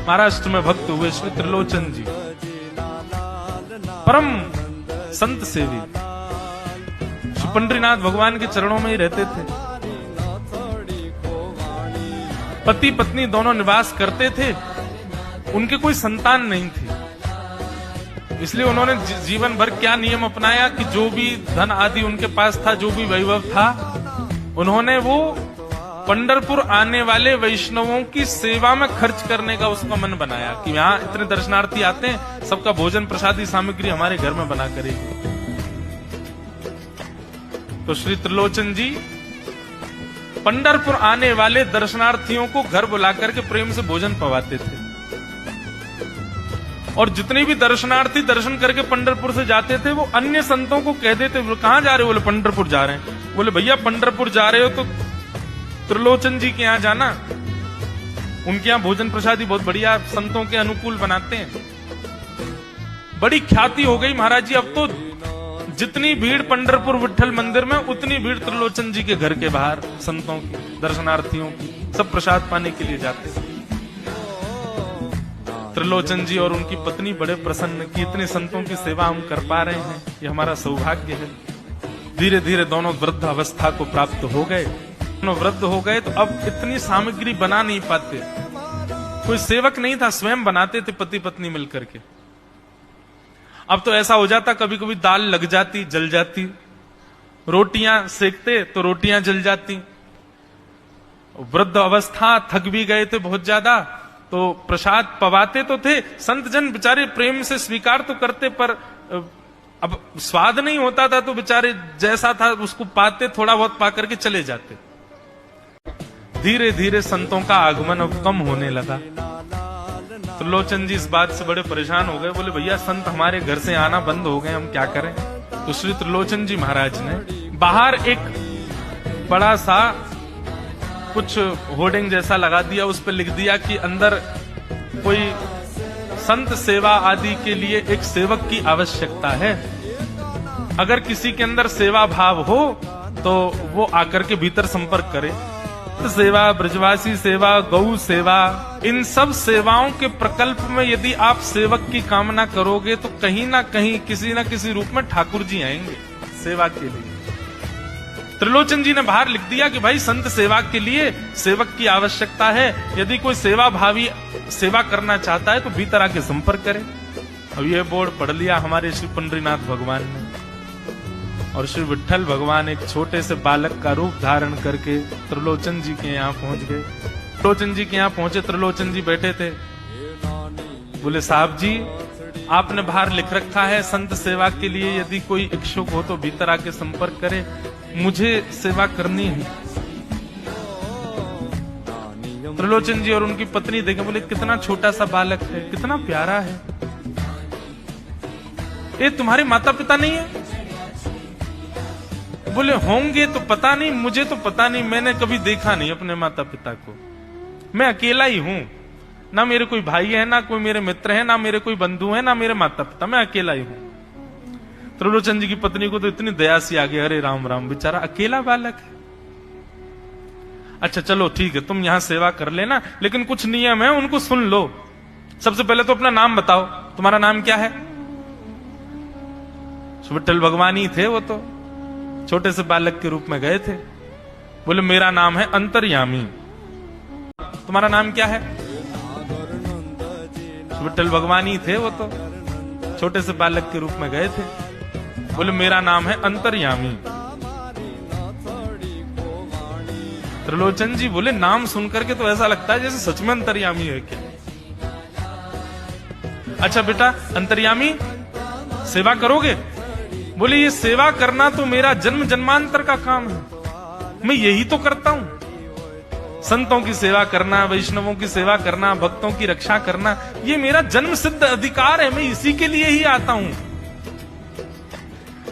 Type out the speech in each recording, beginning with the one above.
महाराष्ट्र में भक्त हुए श्री त्रिलोचन जी, परम संत सेवी, श्री पंडरीनाथ भगवान के चरणों में ही रहते थे। पति पत्नी दोनों निवास करते थे, उनके कोई संतान नहीं थी, इसलिए उन्होंने जीवन भर क्या नियम अपनाया कि जो भी धन आदि उनके पास था, जो भी वैभव था, उन्होंने वो पंढरपुर आने वाले वैष्णवों की सेवा में खर्च करने का उसका मन बनाया कि यहाँ इतने दर्शनार्थी आते हैं, सबका भोजन प्रसादी सामग्री हमारे घर में बना करेगी। तो श्री त्रिलोचन जी पंढरपुर आने वाले दर्शनार्थियों को घर बुलाकर के प्रेम से भोजन पवाते थे, और जितने भी दर्शनार्थी दर्शन करके पंढरपुर से जाते थे वो अन्य संतों को कह देते, कहां जा रहे हो? बोले पंढरपुर जा रहे हैं। बोले भैया पंढरपुर जा रहे हो तो त्रिलोचन जी के यहाँ जाना, उनके यहाँ भोजन प्रसादी बहुत बढ़िया संतों के अनुकूल बनाते हैं। बड़ी ख्याति हो गई महाराज जी, अब तो जितनी भीड़ पंढरपुर विठल मंदिर में, उतनी भीड़ त्रिलोचन जी के घर के बाहर संतों की, दर्शनार्थियों की, सब प्रसाद पाने के लिए जाते थे। त्रिलोचन जी और उनकी पत्नी बड़े प्रसन्न कि इतने संतों की सेवा हम कर पा रहे हैं, ये हमारा सौभाग्य है। धीरे धीरे दोनों वृद्ध अवस्था को प्राप्त हो गए, दोनों वृद्ध हो गए तो अब इतनी सामग्री बना नहीं पाते, कोई सेवक नहीं था, स्वयं बनाते थे पति पत्नी मिलकर के। अब तो ऐसा हो जाता, कभी कभी दाल लग जाती, जल जाती, रोटियां सेकते तो रोटियां जल जाती। वृद्ध अवस्था, थक भी गए थे बहुत ज्यादा, तो प्रसाद पवाते तो थे, संत जन बेचारे प्रेम से स्वीकार तो करते, पर अब स्वाद नहीं होता था तो बेचारे जैसा था उसको पाते, थोड़ा बहुत पा करके चले जाते। धीरे धीरे संतों का आगमन अब कम होने लगा। त्रिलोचन जी इस बात से बड़े परेशान हो गए, बोले भैया संत हमारे घर से आना बंद हो गए, हम क्या करें? तो श्री त्रिलोचन जी महाराज ने बाहर एक बड़ा सा कुछ होर्डिंग जैसा लगा दिया, उस पर लिख दिया कि अंदर कोई संत सेवा आदि के लिए एक सेवक की आवश्यकता है, अगर किसी के अंदर सेवा भाव हो तो वो आकर के भीतर संपर्क करे। सेवा, ब्रजवासी सेवा, गौ सेवा, इन सब सेवाओं के प्रकल्प में यदि आप सेवक की कामना करोगे तो कहीं ना कहीं किसी न किसी रूप में ठाकुर जी आएंगे सेवा के लिए। त्रिलोचन जी ने बाहर लिख दिया कि भाई संत सेवा के लिए सेवक की आवश्यकता है, यदि कोई सेवा भावी सेवा करना चाहता है तो भीतर आके संपर्क करे। अब ये बोर्ड पढ़ लिया हमारे श्री पंडरीनाथ भगवान ने, और श्री विठल भगवान एक छोटे से बालक का रूप धारण करके त्रिलोचन जी के यहाँ पहुंच गए। त्रिलोचन जी के यहाँ पहुंचे, त्रिलोचन जी बैठे थे। बोले साहब जी, आपने बाहर लिख रखा है संत सेवा के लिए यदि कोई इच्छुक हो तो भीतर आके संपर्क करे, मुझे सेवा करनी है। त्रिलोचन जी और उनकी पत्नी देखे, बोले कितना छोटा सा बालक है, कितना प्यारा है, ये तुम्हारे माता पिता नहीं है? बोले होंगे तो पता नहीं, मुझे तो पता नहीं, मैंने कभी देखा नहीं अपने माता पिता को, मैं अकेला ही हूं, ना मेरे कोई भाई है, ना कोई मेरे मित्र है, ना मेरे कोई बंधु है, ना मेरे माता पिता, मैं अकेला ही हूं। त्रिलोचन जी की पत्नी को तो इतनी दया सी आ गई, अरे राम राम, बेचारा अकेला बालक है। अच्छा चलो ठीक है, तुम यहां सेवा कर लेना, लेकिन कुछ नियम है उनको सुन लो। सबसे पहले तो अपना नाम बताओ, तुम्हारा नाम क्या है? विठल भगवान ही थे, वो तो छोटे से बालक के रूप में गए थे। बोले मेरा नाम है अंतर्यामी। तुम्हारा नाम क्या है? विठल भगवान ही थे, वो तो छोटे से बालक के रूप में गए थे। बोले मेरा नाम है अंतर्यामी। त्रिलोचन जी बोले नाम सुनकर के तो ऐसा लगता है जैसे सच में अंतर्यामी है क्या? अच्छा बेटा अंतर्यामी, सेवा करोगे? बोले ये सेवा करना तो मेरा जन्म जन्मांतर का काम है, मैं यही तो करता हूं। संतों की सेवा करना, वैष्णवों की सेवा करना, भक्तों की रक्षा करना, ये मेरा जन्म सिद्ध अधिकार है, मैं इसी के लिए ही आता हूं।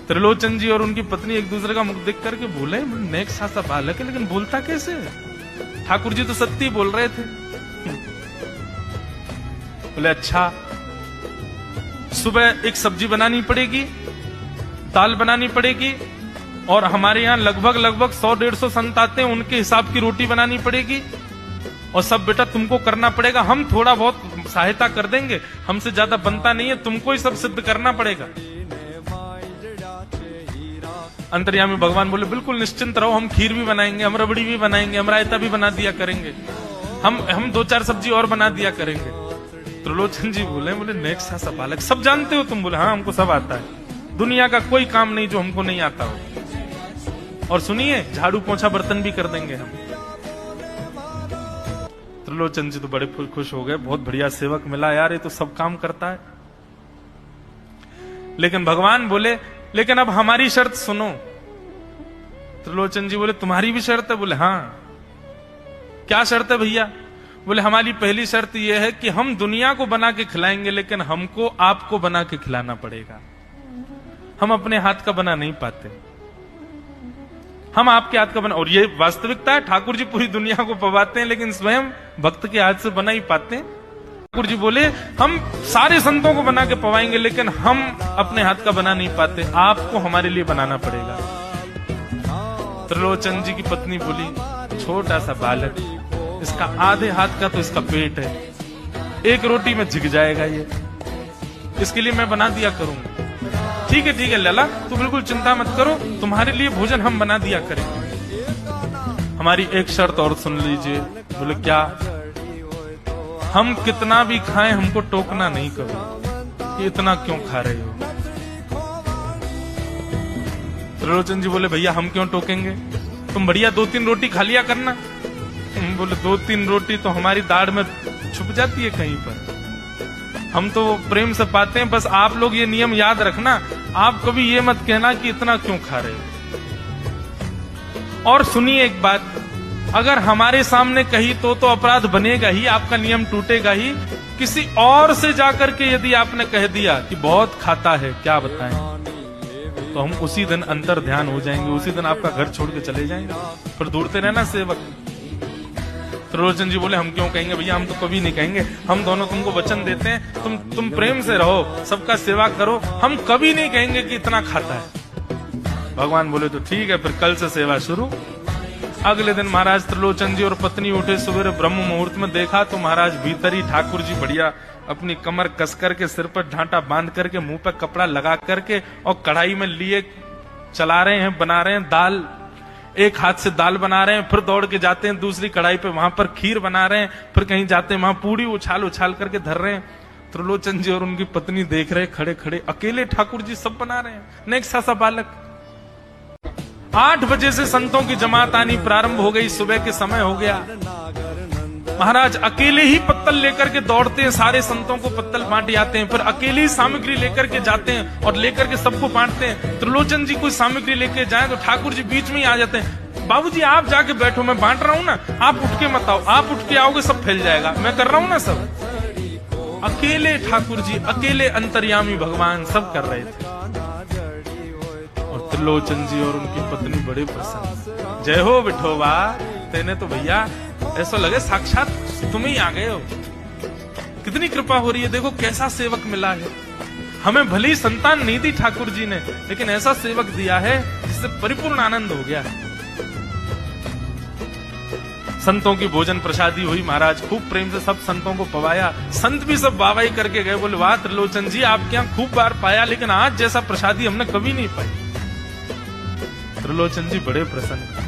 त्रिलोचन जी और उनकी पत्नी एक दूसरे का मुख देख करके बोले, नेक सा बालक है लेकिन बोलता कैसे? ठाकुर जी तो सत्य बोल रहे थे। बोले अच्छा, सुबह एक सब्जी बनानी पड़ेगी, दाल बनानी पड़ेगी, और हमारे यहाँ लगभग 100-150 संत आते हैं, उनके हिसाब की रोटी बनानी पड़ेगी, और सब बेटा तुमको करना पड़ेगा। हम थोड़ा बहुत सहायता कर देंगे, हमसे ज्यादा बनता नहीं है, तुमको ही सब सिद्ध करना पड़ेगा। अंतर्यामी भगवान बोले बिल्कुल निश्चिंत रहो, हम खीर भी बनाएंगे, हम रबड़ी भी बनाएंगे, हम रायता भी बना दिया करेंगे, हम 2-4 सब्जी और बना दिया करेंगे। त्रिलोचन जी बोले नेक्स्ट सा बालक, सब जानते हो तुम? बोले हाँ हमको सब आता है, दुनिया का कोई काम नहीं जो हमको नहीं आता हो। और सुनिए, झाड़ू पोंछा बर्तन भी कर देंगे हम। त्रिलोचन जी तो बड़े खुश हो गए, बहुत बढ़िया सेवक मिला यार, ये तो सब काम करता है। लेकिन भगवान बोले लेकिन अब हमारी शर्त सुनो। त्रिलोचन जी बोले तुम्हारी भी शर्त है? बोले हाँ। क्या शर्त है भैया? बोले हमारी पहली शर्त यह है कि हम दुनिया को बना के खिलाएंगे, लेकिन हमको आपको बना के खिलाना पड़ेगा। हम अपने हाथ का बना नहीं पाते, हम आपके हाथ का बना। और ये वास्तविकता है, ठाकुर जी पूरी दुनिया को पवाते हैं, लेकिन स्वयं भक्त के हाथ से बना ही पाते हैं। ठाकुर जी बोले हम सारे संतों को बना के पवाएंगे, लेकिन हम अपने हाथ का बना नहीं पाते, आपको हमारे लिए बनाना पड़ेगा। त्रिलोचन जी की पत्नी बोली छोटा सा बालक, इसका आधे हाथ का तो इसका पेट है, एक रोटी में झिक जाएगा ये, इसके लिए मैं बना दिया करूंगा। ठीक है लला, तू बिल्कुल चिंता मत करो, तुम्हारे लिए भोजन हम बना दिया करेंगे। हमारी एक शर्त और सुन लीजिए। बोले क्या? हम कितना भी खाएं हमको टोकना नहीं करो, इतना क्यों खा रहे हो? त्रिलोचन जी बोले भैया हम क्यों टोकेंगे, तुम बढ़िया 2-3 रोटी खा लिया करना। बोले 2-3 रोटी तो हमारी दाढ़ में छुप जाती है कहीं पर, हम तो प्रेम से पाते हैं। बस आप लोग ये नियम याद रखना, आप कभी ये मत कहना कि इतना क्यों खा रहे हो। और सुनिए एक बात, अगर हमारे सामने कही तो अपराध बनेगा ही, आपका नियम टूटेगा ही। किसी और से जाकर के यदि आपने कह दिया कि बहुत खाता है, क्या बताएं, तो हम उसी दिन अंतर ध्यान हो जाएंगे, उसी दिन आपका घर छोड़ के चले जाएंगे, फिर ढूंढते रहना सेवक। त्रिलोचन जी बोले हम क्यों कहेंगे भैया, हम तो कभी नहीं कहेंगे, हम दोनों तुमको वचन देते हैं, तुम प्रेम से रहो, सबका सेवा करो, हम कभी नहीं कहेंगे कि इतना खाता है। भगवान बोले तो ठीक है, फिर कल से सेवा शुरू। अगले दिन महाराज त्रिलोचन जी और पत्नी उठे सवेरे ब्रह्म मुहूर्त में, देखा तो महाराज भीतर ही ठाकुर जी बढ़िया अपनी कमर कस करके, सिर पर ढांटा बांध करके, मुंह पर कपड़ा लगा करके और कढ़ाई में लिए चला रहे हैं, बना रहे हैं दाल। एक हाथ से दाल बना रहे हैं, फिर दौड़ के जाते हैं दूसरी कढ़ाई पे, वहां पर खीर बना रहे हैं, फिर कहीं जाते हैं वहां पूड़ी उछाल करके धर रहे हैं। त्रिलोचन जी और उनकी पत्नी देख रहे खड़े खड़े, अकेले ठाकुर जी सब बना रहे हैं, नेक्स्ट सा बालक। 8 बजे से संतों की जमात आनी प्रारंभ हो गई, सुबह के समय हो गया। महाराज अकेले ही पत्तल लेकर के दौड़ते हैं, सारे संतों को पत्तल बांट जाते हैं, फिर अकेले ही सामग्री लेकर के जाते हैं और लेकर के सबको बांटते हैं। त्रिलोचन जी कोई सामग्री लेके जाए तो ठाकुर जी बीच में ही आ जाते हैं, बाबूजी आप जाके बैठो, मैं बांट रहा हूं ना, आप उठ के मत आओ, आप उठ के आओगे सब फैल जाएगा, मैं कर रहा हूं ना सब। अकेले ठाकुर जी, अकेले अंतर्यामी भगवान सब कर रहे थे। और त्रिलोचन जी और उनकी पत्नी बड़े प्रसन्न, जय हो विठोबा, तेने तो भैया ऐसा लगे साक्षात तुम ही आ गए हो, कितनी कृपा हो रही है, देखो कैसा सेवक मिला है। हमें भली संतान नहीं दी ठाकुर जी ने, लेकिन ऐसा सेवक दिया है जिससे परिपूर्ण आनंद हो गया। संतों की भोजन प्रसादी हुई, महाराज खूब प्रेम से सब संतों को पवाया, संत भी सब वाहवाही करके गए, बोले वाह त्रिलोचन जी आपके यहाँ खूब बार पाया, लेकिन आज जैसा प्रसादी हमने कभी नहीं पाई। त्रिलोचन जी बड़े प्रसन्न।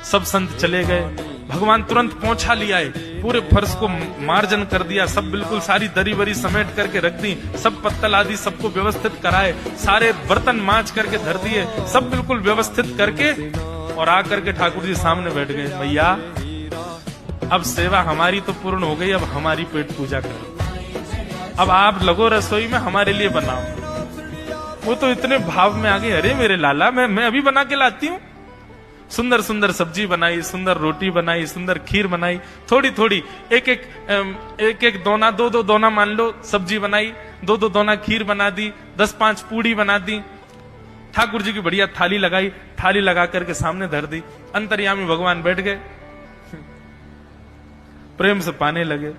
सब संत चले गए, भगवान तुरंत पोंछा ले आए, पूरे फर्श को मार्जन कर दिया, सब बिल्कुल सारी दरी बरी समेट करके रख दी, सब पत्तल आदि सबको व्यवस्थित कराए, सारे बर्तन मांज करके धर दिए, सब बिल्कुल व्यवस्थित करके, और आकर के ठाकुर जी सामने बैठ गए। भैया अब सेवा हमारी तो पूर्ण हो गई, अब हमारी पेट पूजा करो, अब आप लगो रसोई में, हमारे लिए बनाओ। वो तो इतने भाव में आ गए, अरे मेरे लाला मैं अभी बना के लाती हूँ। सुंदर सुंदर सब्जी बनाई, सुंदर रोटी बनाई, सुंदर खीर बनाई, थोड़ी थोड़ी एक एक दोना, 2 दोना मान लो सब्जी बनाई, 2 दोना खीर बना दी, 10-5 पूड़ी बना दी, ठाकुर जी की बढ़िया थाली लगाई, थाली लगा करके सामने धर दी। अंतर्यामी भगवान बैठ गए, प्रेम से पाने लगे,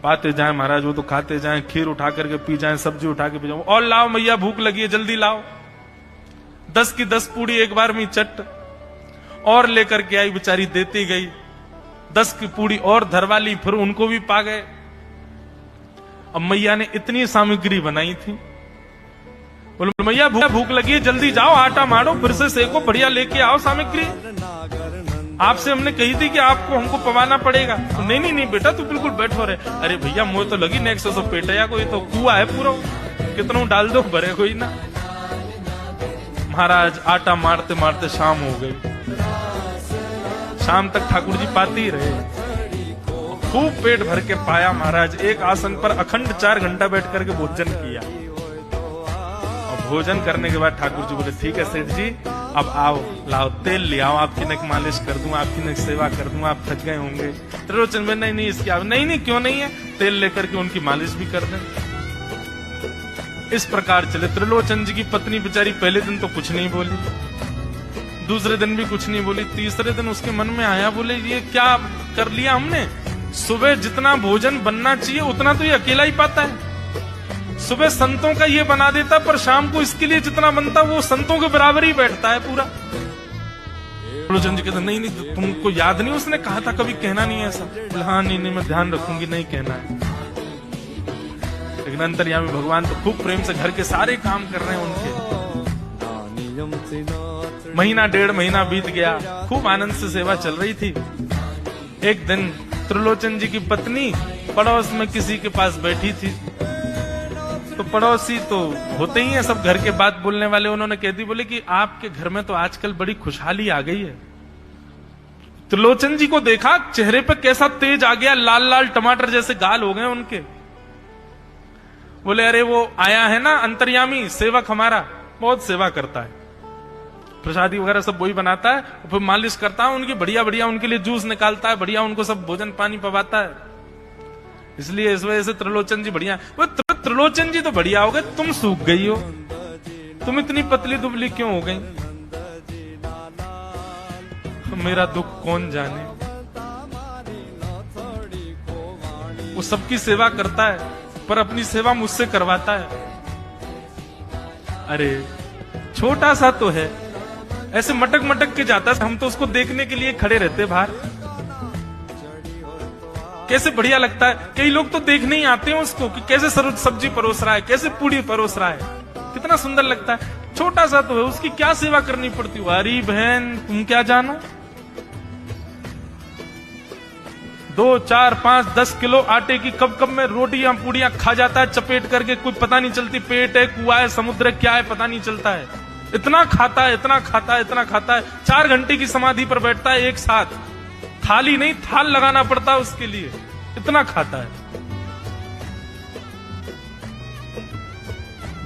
पाते जाए महाराज, वो तो खाते जाए, खीर उठा करके पी जाए, सब्जी उठा के पी जाए, और लाओ मैया भूख लगी है जल्दी लाओ। 10 की 10 पूड़ी एक बार में चट और लेकर के आई, बेचारी देती गई। 10 की पूड़ी और धरवा ली, फिर उनको भी पा गए। अब मैया ने इतनी सामग्री बनाई थी, बोले मैया भूख लगी है, जल्दी जाओ आटा मारो, फिर से सेको, बढ़िया लेके आओ सामग्री। आपसे हमने कही थी कि आपको हमको पवाना पड़ेगा। तो नहीं बेटा तू बिल्कुल बैठो रे। अरे भैया मुझे तो लगी नेक्स्ट सो पेटया कोई तो कुआ है पूरा, कितना डाल दो भरे कोई ना। महाराज आटा मारते मारते शाम हो गई, शाम तक ठाकुर जी पाते ही रहे, खूब पेट भर के पाया। महाराज एक आसन पर अखंड 4 घंटा बैठ करके भोजन किया। और भोजन करने के बाद ठाकुर जी बोले ठीक है सेठ जी, अब आओ लाओ तेल ले आओ, आपकी नक मालिश कर दूं, आपकी नक सेवा कर दूं, आप थक गए होंगे। त्रिलोचन में नहीं इसकी नहीं क्यों नहीं है, तेल लेकर के उनकी मालिश भी कर दें। इस प्रकार चले। त्रिलोचन जी की पत्नी बेचारी पहले दिन तो कुछ नहीं बोली, दूसरे दिन भी कुछ नहीं बोली, तीसरे दिन उसके मन में आया, बोले ये क्या कर लिया हमने। सुबह जितना भोजन बनना चाहिए उतना तो ये अकेला ही पाता है, सुबह संतों का ये बना देता, पर शाम को इसके लिए जितना बनता वो संतों के बराबर ही बैठता है पूरा। त्रिलोचन जी कहते नहीं तुमको याद नहीं उसने कहा था कभी कहना नहीं है ऐसा। बोले हाँ नहीं मैं ध्यान रखूंगी, नहीं कहना है। लेकिन अंतर्यामी भगवान तो खूब प्रेम से घर के सारे काम कर रहे हैं उनके। महीना 1.5 महीना बीत गया, खूब आनंद से सेवा चल रही थी। एक दिन त्रिलोचन जी की पत्नी पड़ोस में किसी के पास बैठी थी, तो पड़ोसी तो होते ही हैं सब घर के बात बोलने वाले, उन्होंने कह दी, बोले कि आपके घर में तो आजकल बड़ी खुशहाली आ गई है। त्रिलोचन जी को देखा, चेहरे पे कैसा तेज आ गया, लाल लाल टमाटर जैसे गाल हो गए उनके। बोले अरे वो आया है ना अंतर्यामी सेवक हमारा, बहुत सेवा करता है, प्रसादी वगैरह सब वही बनाता है, फिर मालिश करता है उनकी, बढ़िया बढ़िया उनके लिए जूस निकालता है, बढ़िया उनको सब भोजन पानी पवाता है। इसलिए इस वजह से त्रिलोचन जी बढ़िया। वो त्रिलोचन जी तो बढ़िया हो गए, तुम सूख गई हो, तुम इतनी पतली दुबली क्यों हो गई। मेरा दुख कौन जाने। वो सबकी सेवा करता है पर अपनी सेवा मुझसे करवाता है। अरे छोटा सा तो है, ऐसे मटक मटक के जाता है, हम तो उसको देखने के लिए खड़े रहते बाहर। कैसे बढ़िया लगता है, कई लोग तो देखने ही आते हैं उसको कि कैसे सब्जी परोस रहा है, कैसे पूड़ी परोस रहा है, कितना सुंदर लगता है। छोटा सा तो है, उसकी क्या सेवा करनी पड़ती है। अरे बहन तुम क्या जानो, 2, 4, 5, 10 किलो आटे की कब कब में रोटियां पूड़ियां खा जाता है चपेट करके, कुछ पता नहीं चलती, पेट है कुआ है समुद्र क्या है पता नहीं चलता है। इतना खाता है, इतना खाता है, इतना खाता है। 4 घंटे की समाधि पर बैठता है एक साथ, थाली नहीं थाल लगाना पड़ता है उसके लिए, इतना खाता है।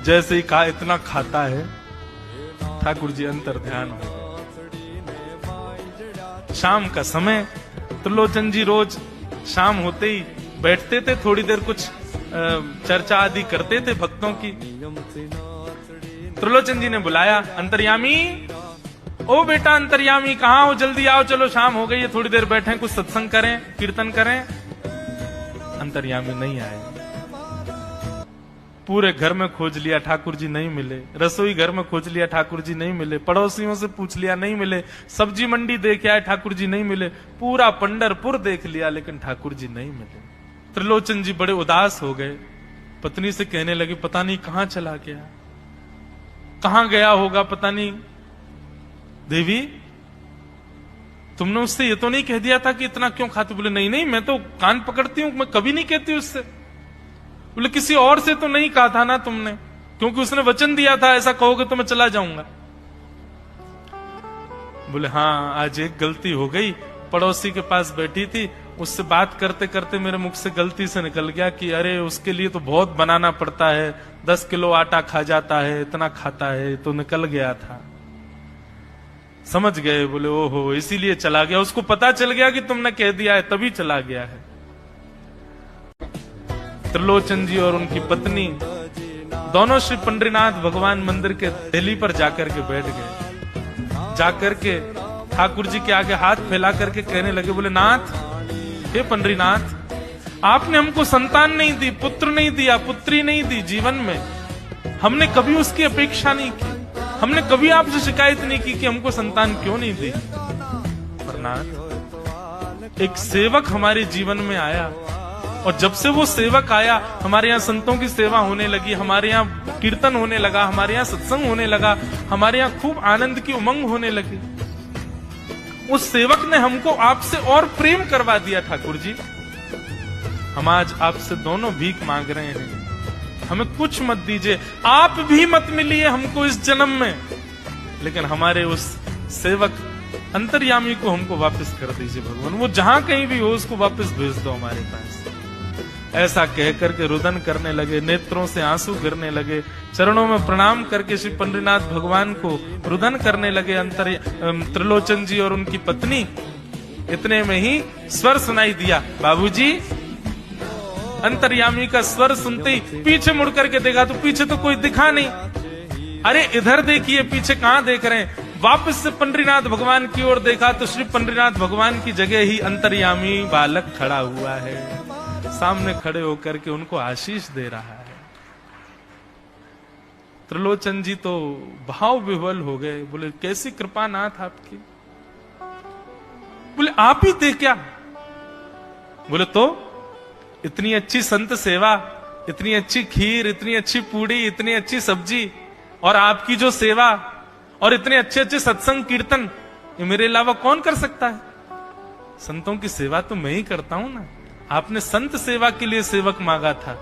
जैसे ही कहा इतना खाता है, ठाकुर जी अंतर ध्यान हो। शाम का समय, त्रिलोचन जी रोज शाम होते ही बैठते थे, थोड़ी देर कुछ चर्चा आदि करते थे भक्तों की। त्रिलोचन जी ने बुलाया, अंतर्यामी, ओ बेटा अंतर्यामी कहाँ हो, जल्दी आओ, चलो शाम हो गई है, थोड़ी देर बैठे कुछ सत्संग करें, कीर्तन करें। अंतर्यामी नहीं आए। पूरे घर में खोज लिया, ठाकुर जी नहीं मिले। रसोई घर में खोज लिया, ठाकुर जी नहीं मिले। पड़ोसियों से पूछ लिया, नहीं मिले। सब्जी मंडी देख आए, ठाकुर जी नहीं मिले। पूरा पंढरपुर देख लिया, लेकिन ठाकुर जी नहीं मिले। त्रिलोचन जी बड़े उदास हो गए, पत्नी से कहने लगे, पता नहीं कहां चला गया, कहां गया होगा पता नहीं। देवी तुमने उससे ये तो नहीं कह दिया था कि इतना क्यों खाते। बोले नहीं नहीं, मैं तो कान पकड़ती हूं, मैं कभी नहीं कहती उससे। बोले किसी और से तो नहीं कहा था ना तुमने, क्योंकि उसने वचन दिया था ऐसा कहोगे तो मैं चला जाऊंगा। बोले हाँ आज एक गलती हो गई, पड़ोसी के पास बैठी थी, उससे बात करते करते मेरे मुख से गलती से निकल गया कि अरे उसके लिए तो बहुत बनाना पड़ता है, 10 किलो आटा खा जाता है, इतना खाता है, तो निकल गया था। समझ गए। बोले ओहो इसीलिए चला गया, उसको पता चल गया कि तुमने कह दिया है तभी चला गया है। त्रिलोचन जी और उनकी पत्नी दोनों श्री पंडरीनाथ भगवान मंदिर के दहली पर जाकर के बैठ गए। जाकर के ठाकुर जी के आगे हाथ फैला करके कहने लगे, बोले नाथ, हे पंडरीनाथ, आपने हमको संतान नहीं दी, पुत्र नहीं दिया, पुत्री नहीं दी जीवन में, हमने कभी उसकी अपेक्षा नहीं की, हमने कभी आपसे शिकायत नहीं की कि हमको संतान क्यों नहीं दी। पर नाथ एक सेवक हमारे जीवन में आया, और जब से वो सेवक आया हमारे यहाँ संतों की सेवा होने लगी, हमारे यहाँ कीर्तन होने लगा, हमारे यहाँ सत्संग होने लगा, हमारे यहाँ खूब आनंद की उमंग होने लगी। उस सेवक ने हमको आपसे और प्रेम करवा दिया। ठाकुर जी, हम आज आपसे दोनों भीख मांग रहे हैं, हमें कुछ मत दीजिए, आप भी मत मिलिए हमको इस जन्म में, लेकिन हमारे उस सेवक अंतर्यामी को हमको वापस कर दीजिए भगवान, वो जहां कहीं भी हो उसको वापस भेज दो हमारे पास। ऐसा कहकर के रुदन करने लगे, नेत्रों से आंसू गिरने लगे, चरणों में प्रणाम करके श्री पंडरीनाथ भगवान को रुदन करने लगे त्रिलोचन जी और उनकी पत्नी। इतने में ही स्वर सुनाई दिया, बाबूजी। अंतर्यामी का स्वर सुनते ही पीछे मुड़ करके देखा तो पीछे तो कोई दिखा नहीं। अरे इधर देखिए, पीछे कहां देख रहे हैं? वापस से पंडरीनाथ भगवान की ओर देखा तो श्री पंडरीनाथ भगवान की जगह ही अंतर्यामी बालक खड़ा हुआ है, सामने खड़े होकर के उनको आशीष दे रहा है। त्रिलोचन जी तो भाव विह्वल हो गए, बोले कैसी कृपा नाथ आपकी। बोले आप ही थे क्या? बोले तो इतनी अच्छी संत सेवा, इतनी अच्छी खीर, इतनी अच्छी पूड़ी, इतनी अच्छी सब्जी, और आपकी जो सेवा और इतने अच्छे अच्छे सत्संग कीर्तन, ये मेरे अलावा कौन कर सकता है? संतों की सेवा तो मैं ही करता हूं ना। आपने संत सेवा के लिए सेवक मांगा था,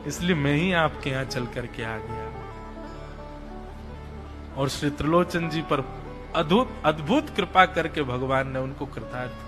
इसलिए मैं ही आपके यहां चल करके आ गया। और श्री त्रिलोचन जी पर अद्भुत कृपा करके भगवान ने उनको कृतार्थ